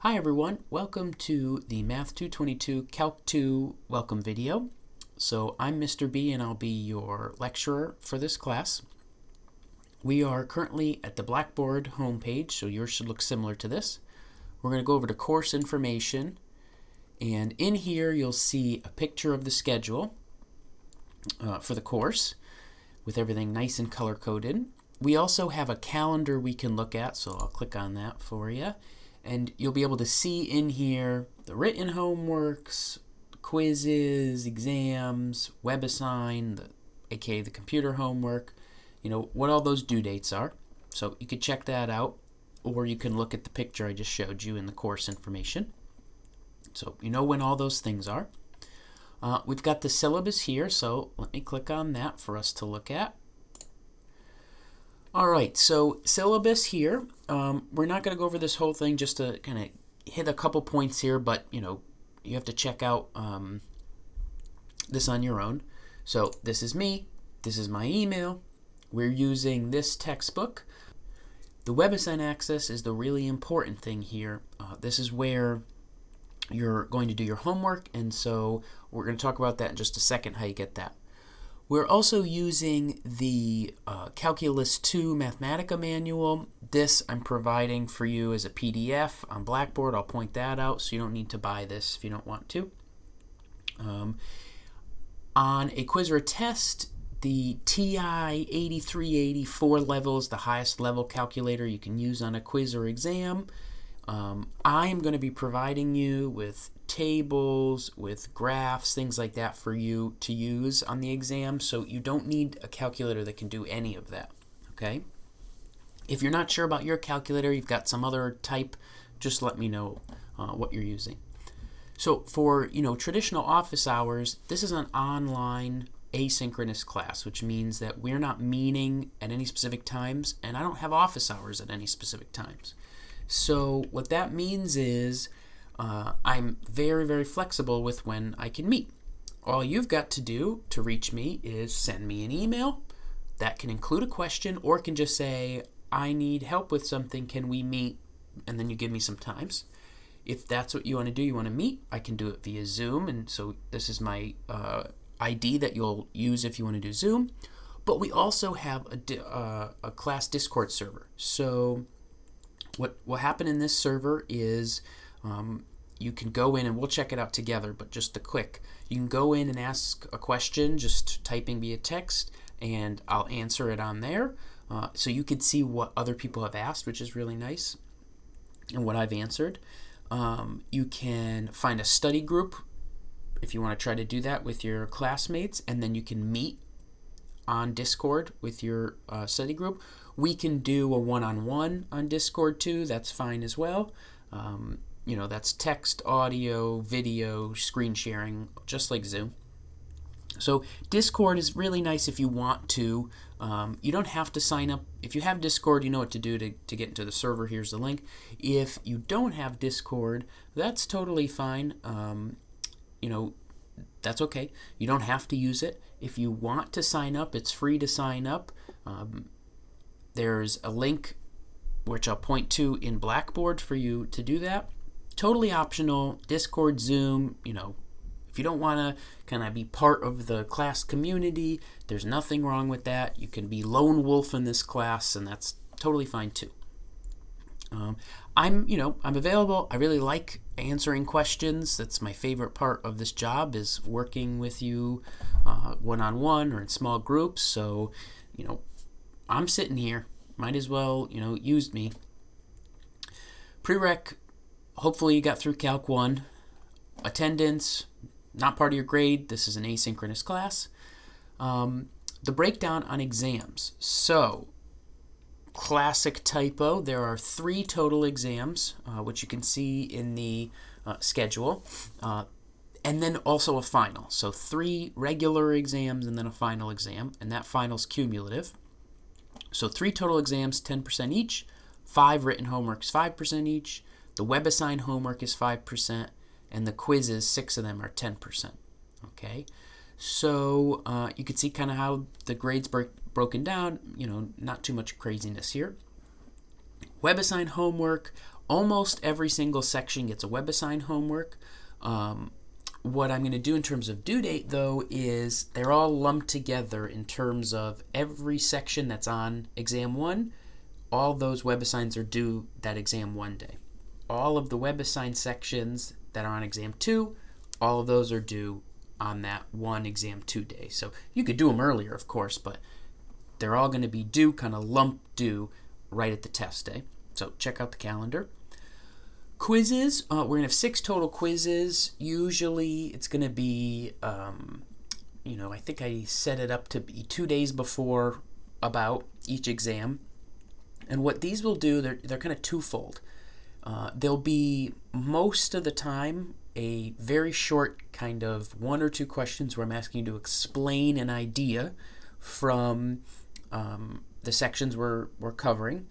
Hi everyone, welcome to the Math 222 Calc 2 welcome video. So I'm Mr. B and I'll be your lecturer for this class. We are currently at the Blackboard homepage, so yours should look similar to this. We're going to go over to course information, and in here you'll see a picture of the schedule for the course with everything nice and color coded. We also have a calendar we can look at, so I'll click on that for you. And you'll be able to see in here the written homeworks, quizzes, exams, WebAssign, aka the computer homework, what all those due dates are. So you could check that out, or you can look at the picture I just showed you in the course information. So you know when all those things are. We've got the syllabus here, so let me click on that for us to look at. Alright, so syllabus here. We're not going to go over this whole thing, just to kind of hit a couple points here, but you have to check out this on your own. So this is me, this is my email, we're using this textbook. The WebAssign access is the really important thing here. This is where you're going to do your homework, and so we're going to talk about that in just a second, how you get that. We're also using the Calculus 2 Mathematica manual. This I'm providing for you as a PDF on Blackboard. I'll point that out, so you don't need to buy this if you don't want to. On a quiz or a test, the TI 8384 level is the highest level calculator you can use on a quiz or exam. I'm going to be providing you with tables, with graphs, things like that for you to use on the exam, so you don't need a calculator that can do any of that, okay? If you're not sure about your calculator, you've got some other type, just let me know what you're using. So for, traditional office hours, this is an online asynchronous class, which means that we're not meeting at any specific times, and I don't have office hours at any specific times. So what that means is I'm very, very flexible with when I can meet. All you've got to do to reach me is send me an email. That can include a question, or it can just say, I need help with something, can we meet? And then you give me some times. If that's what you want to do, you want to meet, I can do it via Zoom, and so this is my ID that you'll use if you want to do Zoom. But we also have a class Discord server. So what will happen in this server is you can go in, and we'll check it out together, but just a quick. You can go in and ask a question, just typing via text, and I'll answer it on there. So you could see what other people have asked, which is really nice, and what I've answered. You can find a study group if you want to try to do that with your classmates, and then you can meet on Discord with your study group. We can do a one-on-one on Discord too. That's fine as well. That's text, audio, video, screen sharing, just like Zoom. So Discord is really nice if you want to. You don't have to sign up. If you have Discord, you know what to do to get into the server. Here's the link. If you don't have Discord, that's totally fine. That's okay. You don't have to use it. If you want to sign up, it's free to sign up. There's a link which I'll point to in Blackboard for you to do that. Totally optional. Discord, Zoom, if you don't want to kind of be part of the class community, there's nothing wrong with that. You can be lone wolf in this class, and that's totally fine too. I'm available. I really like answering questions. That's my favorite part of this job, is working with you one-on-one or in small groups. So, I'm sitting here. Might as well, use me. Prereq, hopefully you got through Calc 1. Attendance, not part of your grade. This is an asynchronous class. The breakdown on exams. So, classic typo, there are 3 total exams, which you can see in the schedule, and then also a final. So 3 regular exams and then a final exam, and that final's cumulative. So 3 total exams, 10% each, 5 written homeworks, 5% each, the WebAssign homework is 5%, and the quizzes, 6 of them are 10%. Okay, so you can see kind of how the grades broken down, not too much craziness here. WebAssign homework, Almost every single section gets a WebAssign homework. What I'm going to do in terms of due date, though, is they're all lumped together in terms of every section that's on exam 1. All those WebAssigns are due that exam 1 day. All of the WebAssign sections that are on exam 2, all of those are due on that one exam 2 day. So you could do them earlier, of course, but they're all going to be due, kind of lump due, right at the test day. So check out the calendar. Quizzes, we're going to have 6 total quizzes. Usually it's going to be, I think I set it up to be 2 days before about each exam. And what these will do, they're kind of twofold. They'll be most of the time a very short kind of 1 or 2 questions where I'm asking you to explain an idea from the sections we're covering.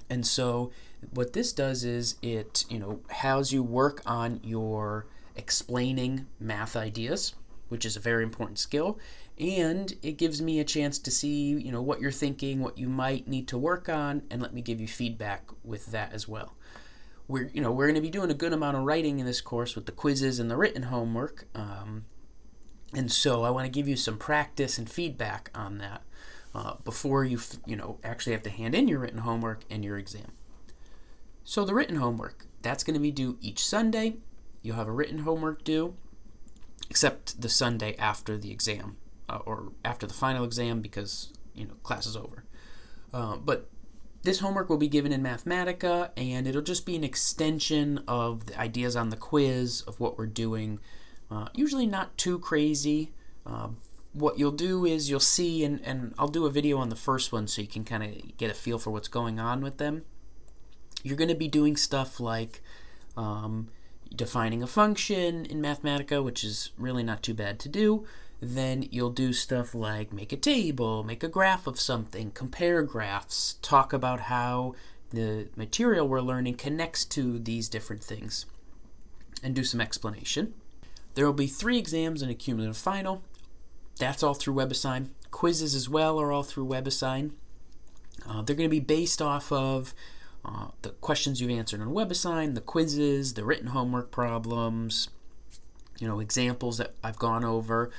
And so what this does is it, has you work on your explaining math ideas, which is a very important skill, and it gives me a chance to see, what you're thinking, what you might need to work on, and let me give you feedback with that as well. We're going to be doing a good amount of writing in this course with the quizzes and the written homework, and so I want to give you some practice and feedback on that before you actually have to hand in your written homework and your exam. So the written homework, that's going to be due each Sunday. You'll have a written homework due, except the Sunday after the exam or after the final exam because class is over. But this homework will be given in Mathematica, and it'll just be an extension of the ideas on the quiz of what we're doing. Usually not too crazy. What you'll do is you'll see, and I'll do a video on the first one so you can kind of get a feel for what's going on with them. You're going to be doing stuff like defining a function in Mathematica, which is really not too bad to do. Then you'll do stuff like make a table, make a graph of something, compare graphs, talk about how the material we're learning connects to these different things, and do some explanation. There will be 3 exams and a cumulative final. That's all through WebAssign. Quizzes as well are all through WebAssign. They're going to be based off of the questions you've answered on WebAssign, the quizzes, the written homework problems, examples that I've gone over,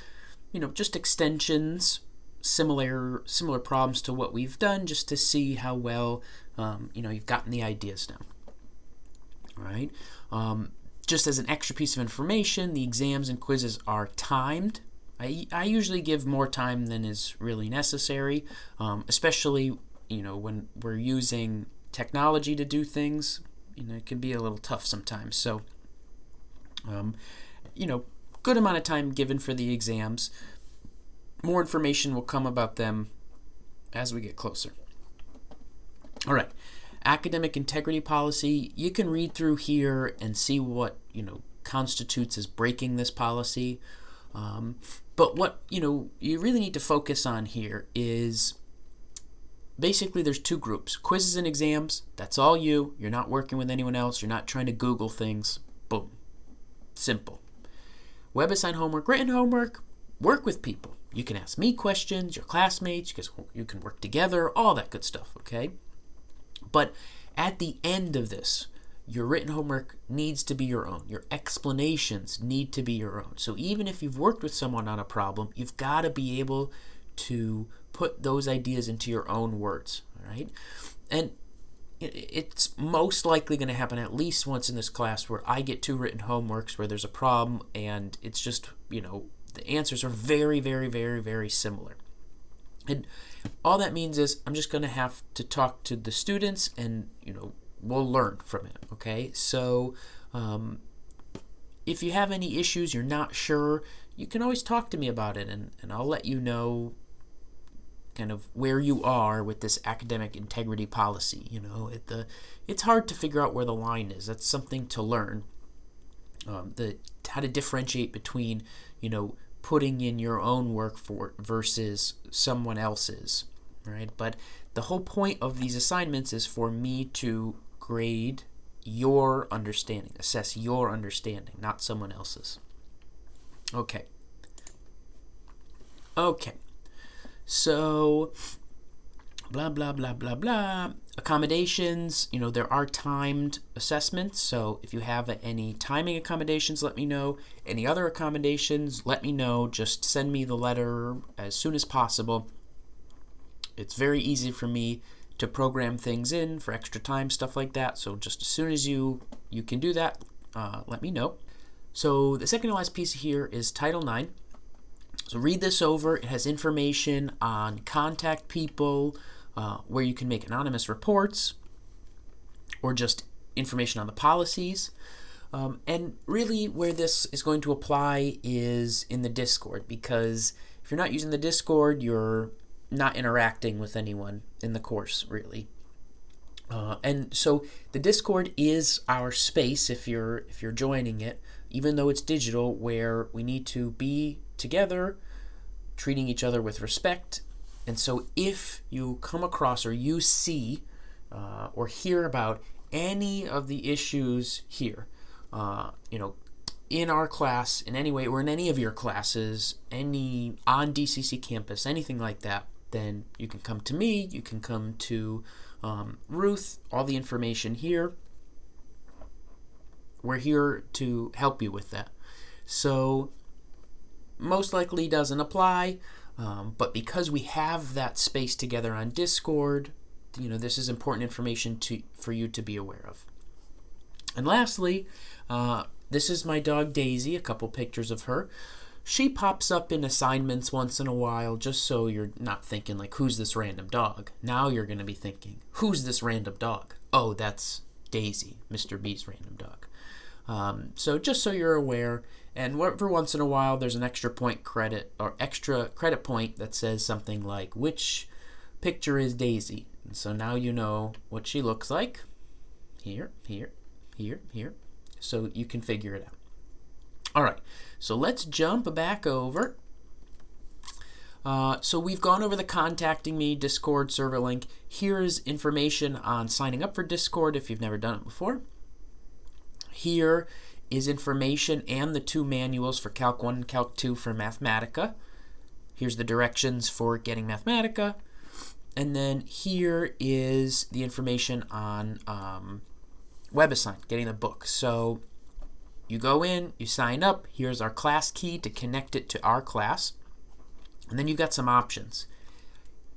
just extensions, similar problems to what we've done, just to see how well, you've gotten the ideas down. All right. Just as an extra piece of information, the exams and quizzes are timed. I usually give more time than is really necessary, especially, when we're using technology to do things. It can be a little tough sometimes. So, good amount of time given for the exams. More information will come about them as we get closer. All right. Academic integrity policy, you can read through here and see what, constitutes as breaking this policy. But what, you really need to focus on here is basically there's 2 groups. Quizzes and exams, that's all you. You're not working with anyone else. You're not trying to Google things. Boom. Simple. WebAssign homework, written homework, work with people. You can ask me questions, your classmates, you can work together, all that good stuff, okay? But at the end of this, your written homework needs to be your own. Your explanations need to be your own. So even if you've worked with someone on a problem, you've got to be able to put those ideas into your own words, all right? And it's most likely going to happen at least once in this class where I get 2 written homeworks where there's a problem and it's just, the answers are very, very, very, very similar. And all that means is I'm just going to have to talk to the students and, we'll learn from it, okay? So if you have any issues, you're not sure, you can always talk to me about it, and I'll let you know kind of where you are with this academic integrity policy. It's hard to figure out where the line is. That's something to learn. How to differentiate between, putting in your own work versus someone else's, right? But the whole point of these assignments is for me to grade your understanding, assess your understanding, not someone else's. Okay. So blah, blah, blah, blah, blah. Accommodations, there are timed assessments. So if you have any timing accommodations, let me know. Any other accommodations, let me know. Just send me the letter as soon as possible. It's very easy for me to program things in for extra time, stuff like that. So just as soon as you can do that, let me know. So the second to last piece here is Title IX. So read this over. It has information on contact people, where you can make anonymous reports, or just information on the policies. And really where this is going to apply is in the Discord, because if you're not using the Discord, you're not interacting with anyone in the course, really. And so the Discord is our space, if you're joining it, even though it's digital, where we need to be together, treating each other with respect. And so if you come across or you see or hear about any of the issues here, in our class, in any way, or in any of your classes, any on DCC campus, anything like that, then you can come to me, you can come to Ruth, all the information here. We're here to help you with that. So most likely doesn't apply, but because we have that space together on Discord, this is important information for you to be aware of. And lastly, this is my dog Daisy, a couple pictures of her. She pops up in assignments once in a while, just so you're not thinking like, who's this random dog? Now you're going to be thinking, who's this random dog? Oh, that's Daisy, Mr. B's random dog. So just so you're aware, and every once in a while there's an extra credit point that says something like, which picture is Daisy? And so now you know what she looks like. Here. So you can figure it out. All right, so let's jump back over. So we've gone over the contacting me, Discord server link. Here's information on signing up for Discord if you've never done it before. Here is information and the 2 manuals for Calc 1 and Calc 2 for Mathematica. Here's the directions for getting Mathematica. And then here is the information on WebAssign, getting the book. So you go in, you sign up. Here's our class key to connect it to our class. And then you've got some options.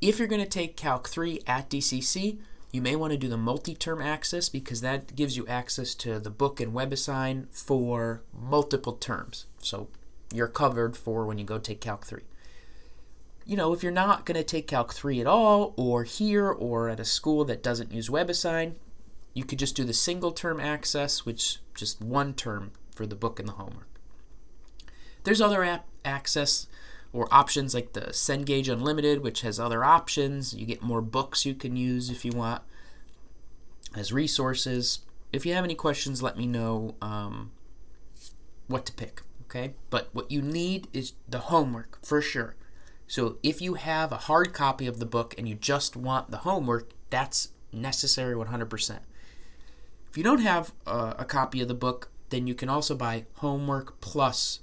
If you're going to take Calc 3 at DCC, you may want to do the multi-term access, because that gives you access to the book and WebAssign for multiple terms. So you're covered for when you go take Calc 3. If you're not going to take Calc 3 at all, or here, or at a school that doesn't use WebAssign, you could just do the single-term access, which just one term for the book and the homework. There's other access or options like the Cengage Unlimited, which has other options. You get more books you can use if you want as resources. If you have any questions, let me know what to pick, okay? But what you need is the homework for sure. So if you have a hard copy of the book and you just want the homework, that's necessary 100%. If you don't have a copy of the book, then you can also buy homework plus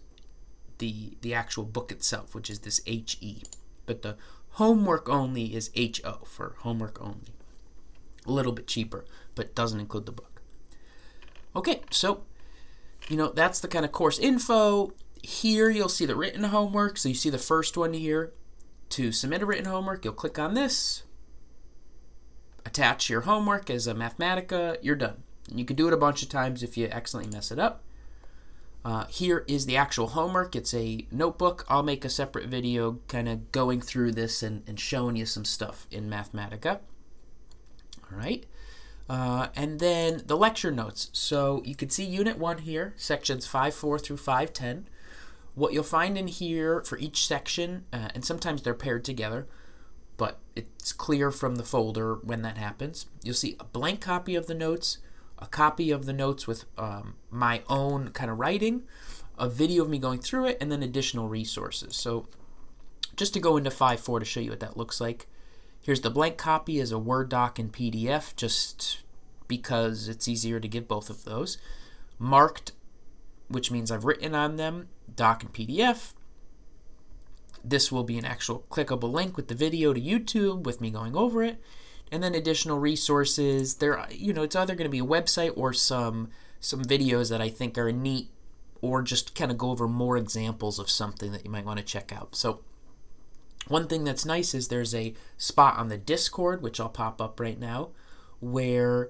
the actual book itself, which is this HE. But the homework only is HO for homework only. A little bit cheaper, but doesn't include the book. Okay, so that's the kind of course info. Here you'll see the written homework. So you see the first one here. To submit a written homework, you'll click on this, attach your homework as a Mathematica, you're done. And you can do it a bunch of times if you accidentally mess it up. Here is the actual homework. It's a notebook. I'll make a separate video kind of going through this and showing you some stuff in Mathematica. All right. And then the lecture notes. So you can see Unit 1 here, sections 5.4 through 5.10. What you'll find in here for each section, and sometimes they're paired together, but it's clear from the folder when that happens. You'll see a blank copy of the notes, a copy of the notes with my own kind of writing, a video of me going through it, and then additional resources. So just to go into 5.4 to show you what that looks like, here's the blank copy as a Word doc and PDF, just because it's easier to give both of those. Marked, which means I've written on them, doc and PDF. this will be an actual clickable link with the video to YouTube with me going over it. And then additional resources. There, it's either going to be a website or some videos that I think are neat, or just kind of go over more examples of something that you might want to check out. So one thing that's nice is there's a spot on the Discord, which I'll pop up right now, where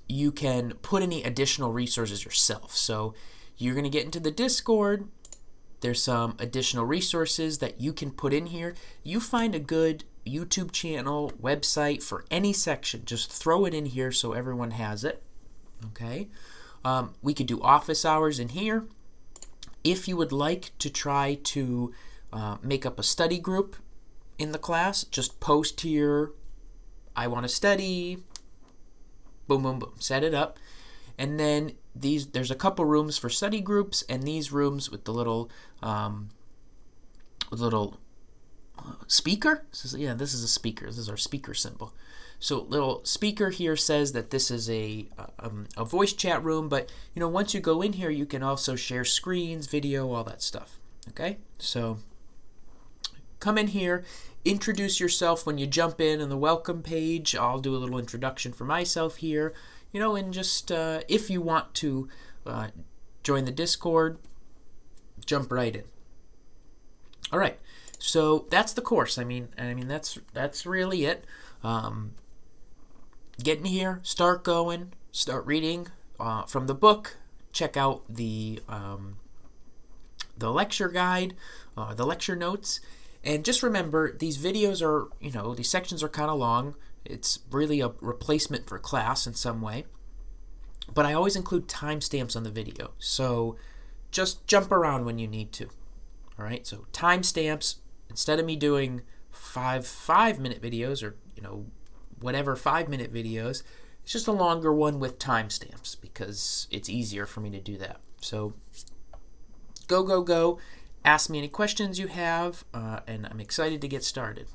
you can put any additional resources yourself. So you're going to get into the Discord. There's some additional resources that you can put in here. You find a good YouTube channel, website for any section. Just throw it in here so everyone has it. Okay. We could do office hours in here. If you would like to try to make up a study group in the class, just post here, I want to study, boom, boom, boom, set it up. And then there's a couple rooms for study groups, and these rooms with the little speaker. This is a speaker. This is our speaker symbol. So little speaker here says that this is a voice chat room, but once you go in here, you can also share screens, video, all that stuff. Okay, so come in here, introduce yourself when you jump in the welcome page. I'll do a little introduction for myself here, and just if you want to join the Discord, jump right in. All right, so that's the course. I mean that's really it. Get in here, start going, start reading from the book. Check out the lecture guide, the lecture notes, and just remember these videos are, these sections are kind of long. It's really a replacement for class in some way, but I always include timestamps on the video, so just jump around when you need to. All right, so timestamps. Instead of me doing five-minute videos or whatever 5-minute videos, it's just a longer one with timestamps because it's easier for me to do that. So go. Ask me any questions you have, and I'm excited to get started.